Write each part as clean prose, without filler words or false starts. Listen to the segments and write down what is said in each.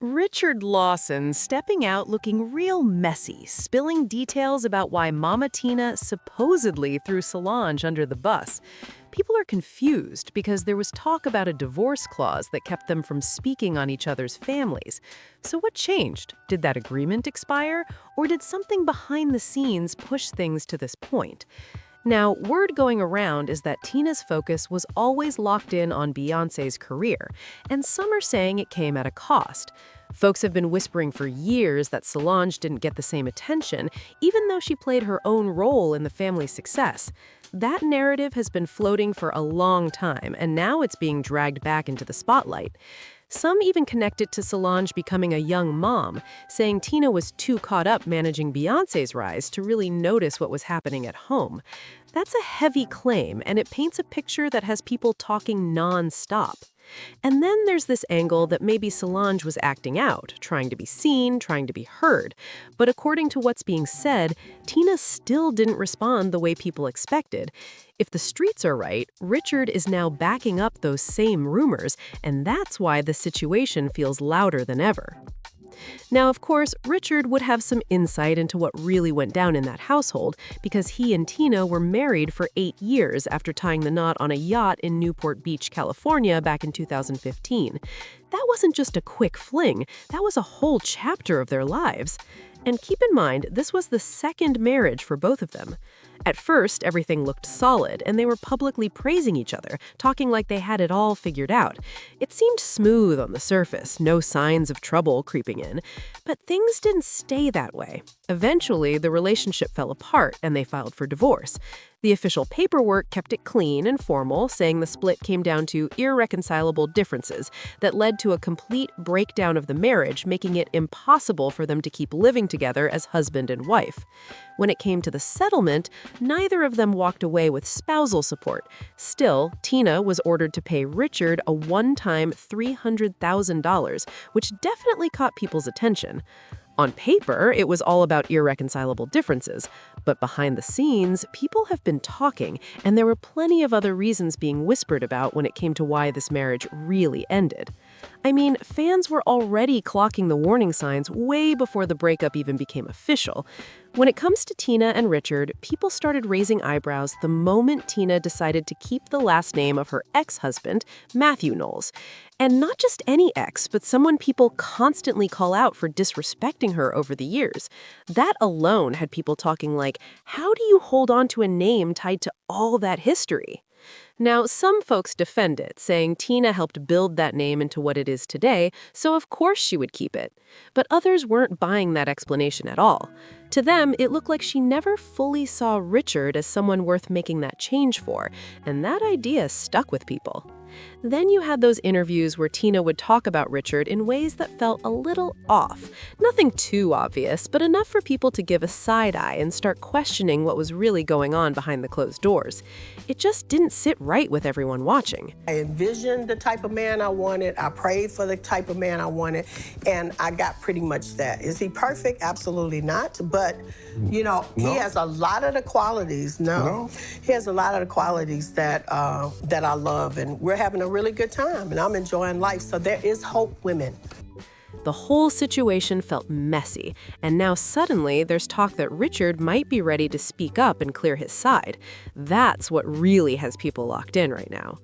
Richard Lawson stepping out looking real messy, spilling details about why Mama Tina supposedly threw Solange under the bus. People are confused because there was talk about a divorce clause that kept them from speaking on each other's families. So what changed? Did that agreement expire? Or did something behind the scenes push things to this point? Now, word going around is that Tina's focus was always locked in on Beyonce's career, and some are saying it came at a cost. Folks have been whispering for years that Solange didn't get the same attention, even though she played her own role in the family's success. That narrative has been floating for a long time, and now it's being dragged back into the spotlight. Some even connect it to Solange becoming a young mom, saying Tina was too caught up managing Beyonce's rise to really notice what was happening at home. That's a heavy claim, and it paints a picture that has people talking non-stop. And then there's this angle that maybe Solange was acting out, trying to be seen, trying to be heard. But according to what's being said, Tina still didn't respond the way people expected. If the streets are right, Richard is now backing up those same rumors, and that's why the situation feels louder than ever. Now, of course, Richard would have some insight into what really went down in that household because he and Tina were married for 8 years after tying the knot on a yacht in Newport Beach, California back in 2015. That wasn't just a quick fling, that was a whole chapter of their lives. And keep in mind, this was the second marriage for both of them. At first, everything looked solid, and they were publicly praising each other, talking like they had it all figured out. It seemed smooth on the surface, no signs of trouble creeping in. But things didn't stay that way. Eventually, the relationship fell apart, and they filed for divorce. The official paperwork kept it clean and formal, saying the split came down to irreconcilable differences that led to a complete breakdown of the marriage, making it impossible for them to keep living together as husband and wife. When it came to the settlement, neither of them walked away with spousal support. Still, Tina was ordered to pay Richard a one-time $300,000, which definitely caught people's attention. On paper, it was all about irreconcilable differences, but behind the scenes, people have been talking, and there were plenty of other reasons being whispered about when it came to why this marriage really ended. I mean, fans were already clocking the warning signs way before the breakup even became official. When it comes to Tina and Richard, people started raising eyebrows the moment Tina decided to keep the last name of her ex-husband, Matthew Knowles. And not just any ex, but someone people constantly call out for disrespecting her over the years. That alone had people talking like, how do you hold on to a name tied to all that history? Now, some folks defend it, saying Tina helped build that name into what it is today, so of course she would keep it. But others weren't buying that explanation at all. To them, it looked like she never fully saw Richard as someone worth making that change for, and that idea stuck with people. Then you had those interviews where Tina would talk about Richard in ways that felt a little off. Nothing too obvious, but enough for people to give a side eye and start questioning what was really going on behind the closed doors. It just didn't sit right with everyone watching. I envisioned the type of man I wanted, I prayed for the type of man I wanted, and I got pretty much that. Is he perfect? Absolutely not, but he has a lot of the qualities. He has a lot of the qualities that I love, and we're having a really good time, and I'm enjoying life, so there is hope, women. The whole situation felt messy, and now suddenly there's talk that Richard might be ready to speak up and clear his side. That's what really has people locked in right now.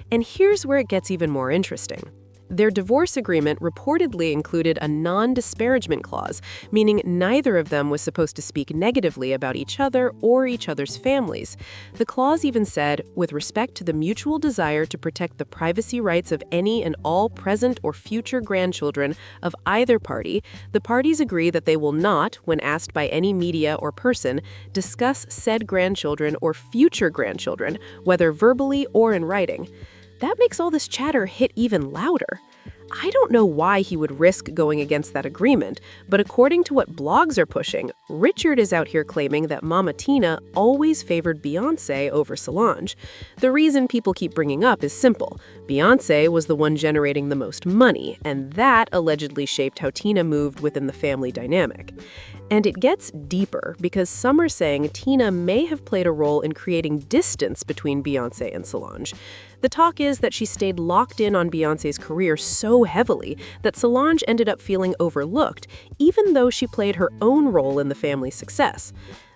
And here's where it gets even more interesting. Their divorce agreement reportedly included a non-disparagement clause, meaning neither of them was supposed to speak negatively about each other or each other's families. The clause even said, with respect to the mutual desire to protect the privacy rights of any and all present or future grandchildren of either party, the parties agree that they will not, when asked by any media or person, discuss said grandchildren or future grandchildren, whether verbally or in writing. That makes all this chatter hit even louder. I don't know why he would risk going against that agreement, but according to what blogs are pushing, Richard is out here claiming that Mama Tina always favored Beyonce over Solange. The reason people keep bringing up is simple. Beyonce was the one generating the most money, and that allegedly shaped how Tina moved within the family dynamic. And it gets deeper because some are saying Tina may have played a role in creating distance between Beyonce and Solange. The talk is that she stayed locked in on Beyonce's career so so heavily that Solange ended up feeling overlooked, even though she played her own role in the family's success.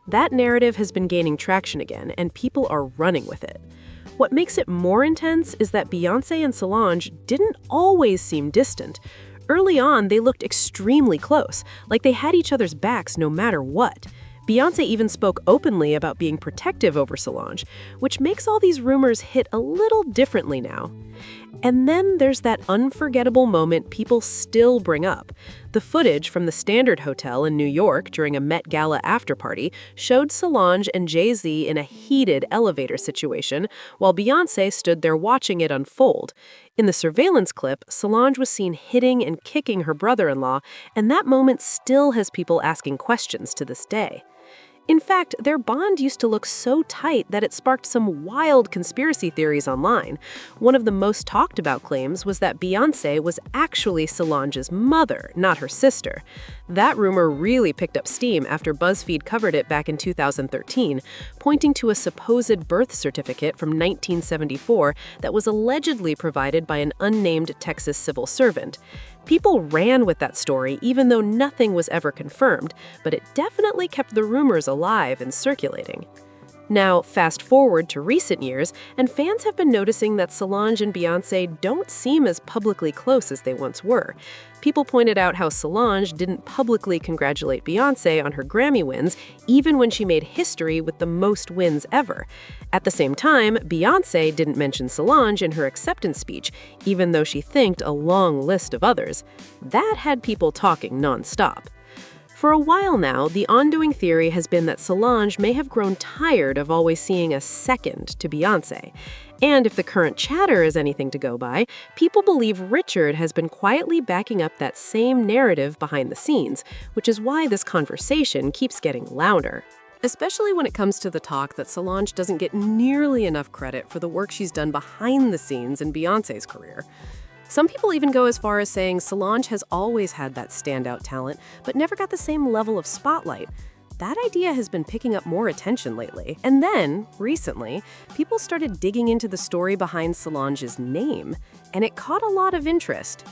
That narrative has been gaining traction again, and people are running with it. What makes it more intense is that Beyonce and Solange didn't always seem distant. Early on, they looked extremely close, like they had each other's backs no matter what. Beyonce even spoke openly about being protective over Solange, which makes all these rumors hit a little differently now. And then there's that unforgettable moment people still bring up. The footage from the Standard Hotel in New York during a Met Gala afterparty showed Solange and Jay-Z in a heated elevator situation, while Beyonce stood there watching it unfold. In the surveillance clip, Solange was seen hitting and kicking her brother-in-law, and that moment still has people asking questions to this day. In fact, their bond used to look so tight that it sparked some wild conspiracy theories online. One of the most talked about claims was that Beyonce was actually Solange's mother, not her sister. That rumor really picked up steam after BuzzFeed covered it back in 2013, pointing to a supposed birth certificate from 1974 that was allegedly provided by an unnamed Texas civil servant. People ran with that story even though nothing was ever confirmed, but it definitely kept the rumors alive and circulating. Now, fast forward to recent years, and fans have been noticing that Solange and Beyonce don't seem as publicly close as they once were. People pointed out how Solange didn't publicly congratulate Beyonce on her Grammy wins, even when she made history with the most wins ever. At the same time, Beyonce didn't mention Solange in her acceptance speech, even though she thanked a long list of others. That had people talking nonstop. For a while now, the ongoing theory has been that Solange may have grown tired of always seeing a second to Beyonce. And if the current chatter is anything to go by, people believe Richard has been quietly backing up that same narrative behind the scenes, which is why this conversation keeps getting louder. Especially when it comes to the talk that Solange doesn't get nearly enough credit for the work she's done behind the scenes in Beyonce's career. Some people even go as far as saying Solange has always had that standout talent, but never got the same level of spotlight. That idea has been picking up more attention lately. And then, recently, people started digging into the story behind Solange's name, and it caught a lot of interest.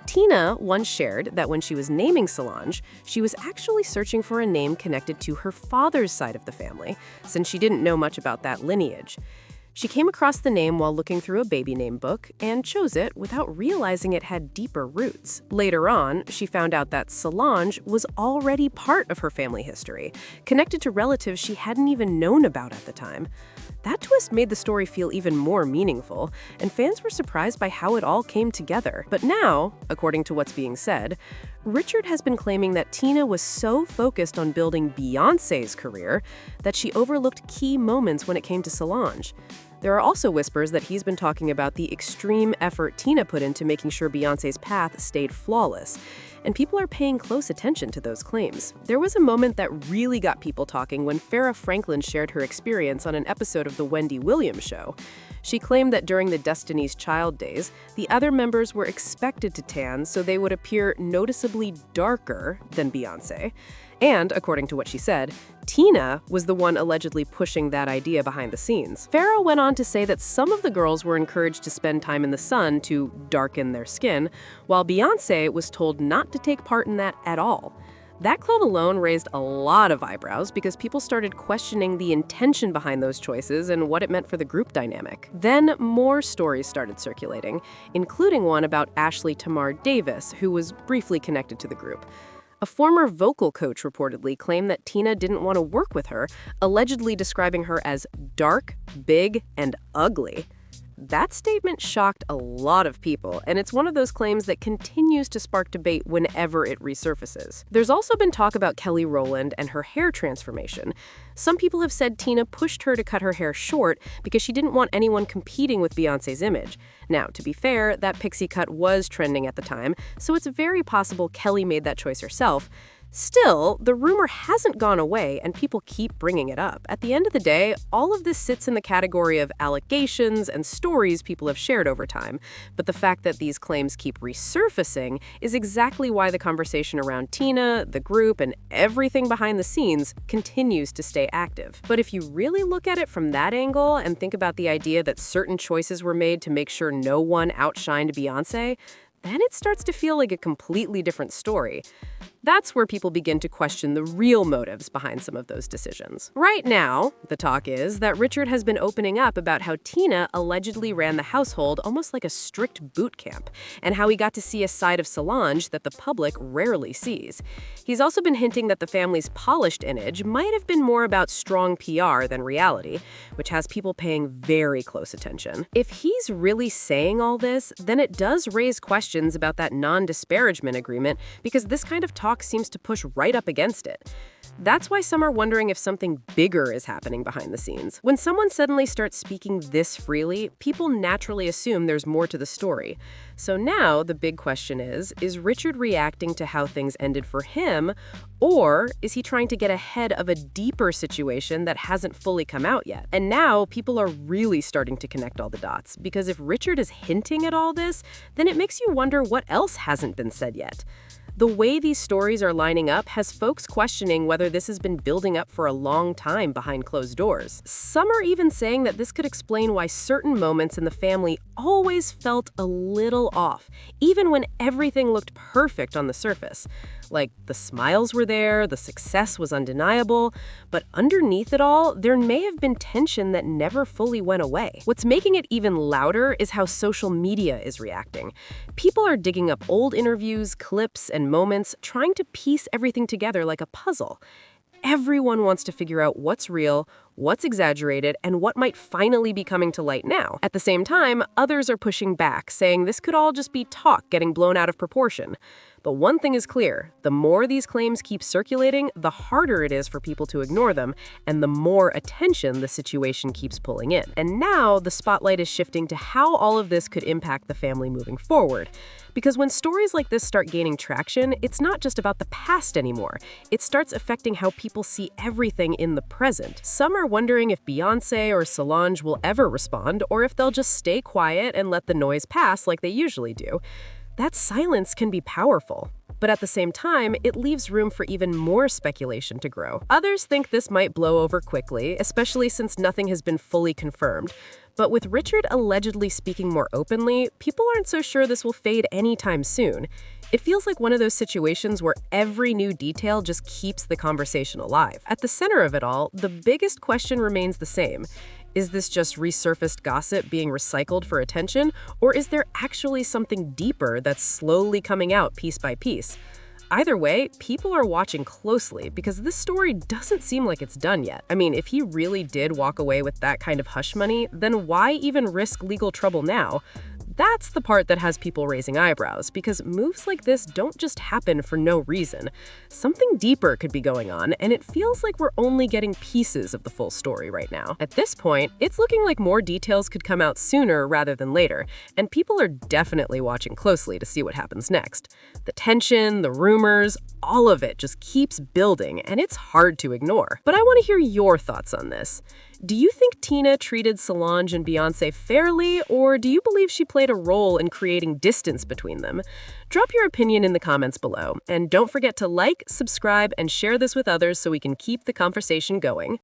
Tina once shared that when she was naming Solange, she was actually searching for a name connected to her father's side of the family, since she didn't know much about that lineage. She came across the name while looking through a baby name book and chose it without realizing it had deeper roots. Later on, she found out that Solange was already part of her family history, connected to relatives she hadn't even known about at the time. That twist made the story feel even more meaningful, and fans were surprised by how it all came together. But now, according to what's being said, Richard has been claiming that Tina was so focused on building Beyonce's career that she overlooked key moments when it came to Solange. There are also whispers that he's been talking about the extreme effort Tina put into making sure Beyonce's path stayed flawless, and people are paying close attention to those claims. There was a moment that really got people talking when Farrah Franklin shared her experience on an episode of The Wendy Williams Show. She claimed that during the Destiny's Child days, the other members were expected to tan so they would appear noticeably darker than Beyonce. And, according to what she said, Tina was the one allegedly pushing that idea behind the scenes. Farrah went on to say that some of the girls were encouraged to spend time in the sun to darken their skin, while Beyonce was told not to take part in that at all. That quote alone raised a lot of eyebrows because people started questioning the intention behind those choices and what it meant for the group dynamic. Then more stories started circulating, including one about Ashley Tamar Davis, who was briefly connected to the group. A former vocal coach reportedly claimed that Tina didn't want to work with her, allegedly describing her as dark, big, and ugly. That statement shocked a lot of people, and it's one of those claims that continues to spark debate whenever it resurfaces. There's also been talk about Kelly Rowland and her hair transformation. Some people have said Tina pushed her to cut her hair short because she didn't want anyone competing with Beyonce's image. Now, to be fair, that pixie cut was trending at the time, so it's very possible Kelly made that choice herself. Still, the rumor hasn't gone away, and people keep bringing it up. At the end of the day, all of this sits in the category of allegations and stories people have shared over time. But the fact that these claims keep resurfacing is exactly why the conversation around Tina, the group, and everything behind the scenes continues to stay active. But if you really look at it from that angle and think about the idea that certain choices were made to make sure no one outshined Beyonce, then it starts to feel like a completely different story. That's where people begin to question the real motives behind some of those decisions. Right now, the talk is that Richard has been opening up about how Tina allegedly ran the household almost like a strict boot camp, and how he got to see a side of Solange that the public rarely sees. He's also been hinting that the family's polished image might have been more about strong PR than reality, which has people paying very close attention. If he's really saying all this, then it does raise questions about that non-disparagement agreement, because this kind of talk seems to push right up against it. That's why some are wondering if something bigger is happening behind the scenes. When someone suddenly starts speaking this freely, people naturally assume there's more to the story. So now the big question is Richard reacting to how things ended for him, or is he trying to get ahead of a deeper situation that hasn't fully come out yet? And now people are really starting to connect all the dots, because if Richard is hinting at all this, then it makes you wonder what else hasn't been said yet. The way these stories are lining up has folks questioning whether this has been building up for a long time behind closed doors. Some are even saying that this could explain why certain moments in the family always felt a little off, even when everything looked perfect on the surface. Like, the smiles were there, the success was undeniable, but underneath it all, there may have been tension that never fully went away. What's making it even louder is how social media is reacting. People are digging up old interviews, clips, and moments, trying to piece everything together like a puzzle. Everyone wants to figure out what's real, what's exaggerated, and what might finally be coming to light now. At the same time, others are pushing back, saying this could all just be talk getting blown out of proportion. But one thing is clear, the more these claims keep circulating, the harder it is for people to ignore them, and the more attention the situation keeps pulling in. And now the spotlight is shifting to how all of this could impact the family moving forward. Because when stories like this start gaining traction, it's not just about the past anymore. It starts affecting how people see everything in the present. Some are wondering if Beyonce or Solange will ever respond, or if they'll just stay quiet and let the noise pass like they usually do. That silence can be powerful, but at the same time, it leaves room for even more speculation to grow. Others think this might blow over quickly, especially since nothing has been fully confirmed. But with Richard allegedly speaking more openly, people aren't so sure this will fade anytime soon. It feels like one of those situations where every new detail just keeps the conversation alive. At the center of it all, the biggest question remains the same. Is this just resurfaced gossip being recycled for attention, or is there actually something deeper that's slowly coming out piece by piece? Either way, people are watching closely because this story doesn't seem like it's done yet. I mean, if he really did walk away with that kind of hush money, then why even risk legal trouble now? That's the part that has people raising eyebrows, because moves like this don't just happen for no reason. Something deeper could be going on, and it feels like we're only getting pieces of the full story right now. At this point, it's looking like more details could come out sooner rather than later, and people are definitely watching closely to see what happens next. The tension, the rumors, all of it just keeps building, and it's hard to ignore. But I want to hear your thoughts on this. Do you think Tina treated Solange and Beyonce fairly, or do you believe she played a role in creating distance between them? Drop your opinion in the comments below, and don't forget to like, subscribe, and share this with others so we can keep the conversation going.